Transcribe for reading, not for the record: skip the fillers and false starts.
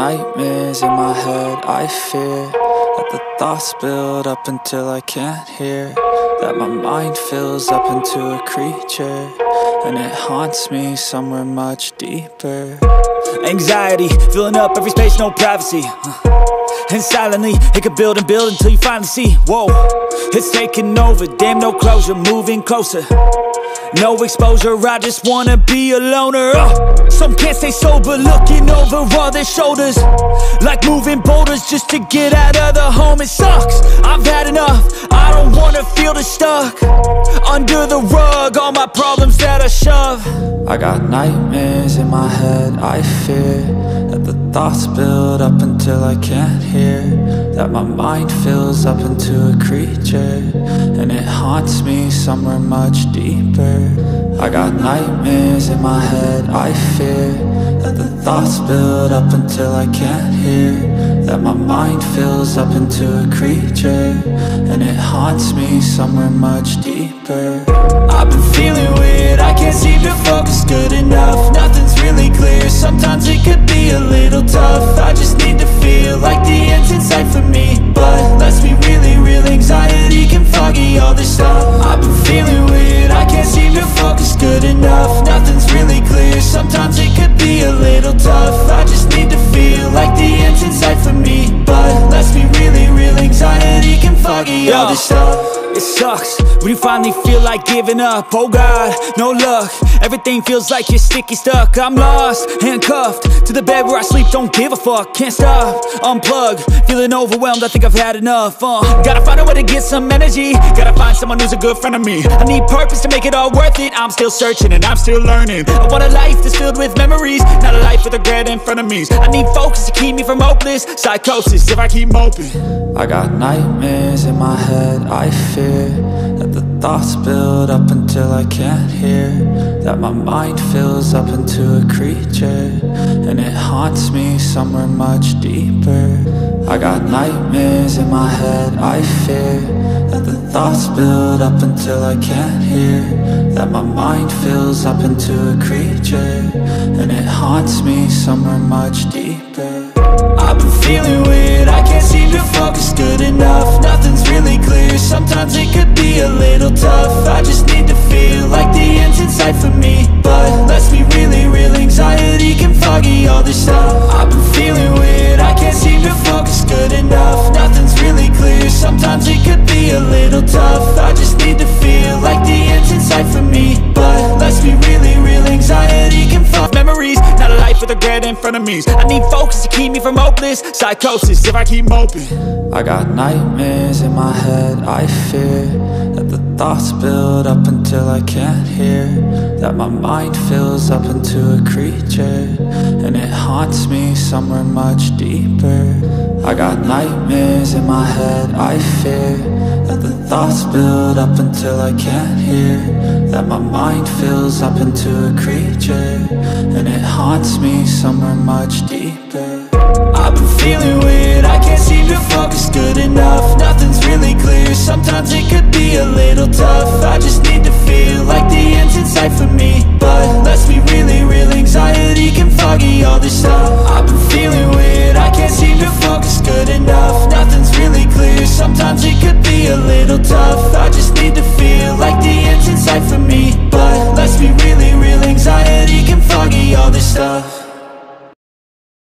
nightmares in my head, I fear that the thoughts build up until I can't hear, that my mind fills up into a creature, and it haunts me somewhere much deeper. Anxiety, filling up every space, no privacy. And silently, it could build and build until you finally see, whoa, it's taking over, damn no closure, moving closer. No exposure, I just wanna be a loner. Some can't stay sober, looking over all their shoulders, like moving boulders just to get out of the home. It sucks, I've had enough, I don't wanna feel the stuck under the rug, all my problems that I shove. I got nightmares in my head, I fear that the thoughts build up until I can't hear, that my mind fills up into a creature, and it haunts me somewhere much deeper. I got nightmares in my head, I fear that the thoughts build up until I can't hear, that my mind fills up into a creature, and it haunts me somewhere much deeper. I've been feeling weird, I can't seem to focus good enough. Nothing's really clear, sometimes it could be a little tough. I just need to feel like the end's in sight for me, but let's be really real, anxiety can foggy all this stuff. I've been feeling weird, I can't seem to focus good enough. Nothing's really clear, sometimes it could be a little tough. I just need to feel like the end's in sight for me, but let's be really real, anxiety can foggy all this stuff. It sucks when you finally feel like giving up. Oh God, no luck, everything feels like you're sticky stuck. I'm lost, handcuffed to the bed where I sleep, don't give a fuck. Can't stop, unplug, feeling overwhelmed, I think I've had enough. Gotta find a way to get some energy, gotta find someone who's a good friend of me. I need purpose to make it all worth it, I'm still searching and I'm still learning. I want a life that's filled with memories, not a life with regret and frenemies. I need focus to keep me from hopeless psychosis if I keep moping. I got nightmares in my head, I fear that the thoughts build up until I can't hear, that my mind fills up into a creature, and it haunts me somewhere much deeper. I got nightmares in my head, I fear that the thoughts build up until I can't hear, that my mind fills up into a creature, and it haunts me somewhere much deeper. I've been feeling weird, I can't seem to focus good enough. Nothing's really clear, sometimes it could be a little tough. I just need to feel like the end's in sight for me, but let's be really real, anxiety can foggy all this stuff. I've been feeling weird, I can't seem to focus good enough. Nothing's really clear, sometimes it could be a little tough. I just need to feel like the end's in sight for me, but let's be really real, anxiety can fog memories, not a life with regret and frenemies. I need focus to keep me from hopeless psychosis if I keep moping. I got nightmares in my head, I fear that the thoughts build up until I can't hear, that my mind fills up into a creature, and it haunts me somewhere much deeper. I got nightmares in my head, I fear that the thoughts build up until I can't hear, that my mind fills up into a creature, and it haunts me somewhere much deeper. I've been feeling weird, I can't seem to focus good enough. Nothing's really clear, sometimes it could be a little tough. I just need to feel like the end's in sight for me, but let's be really real, anxiety can foggy all this stuff. I've been feeling weird,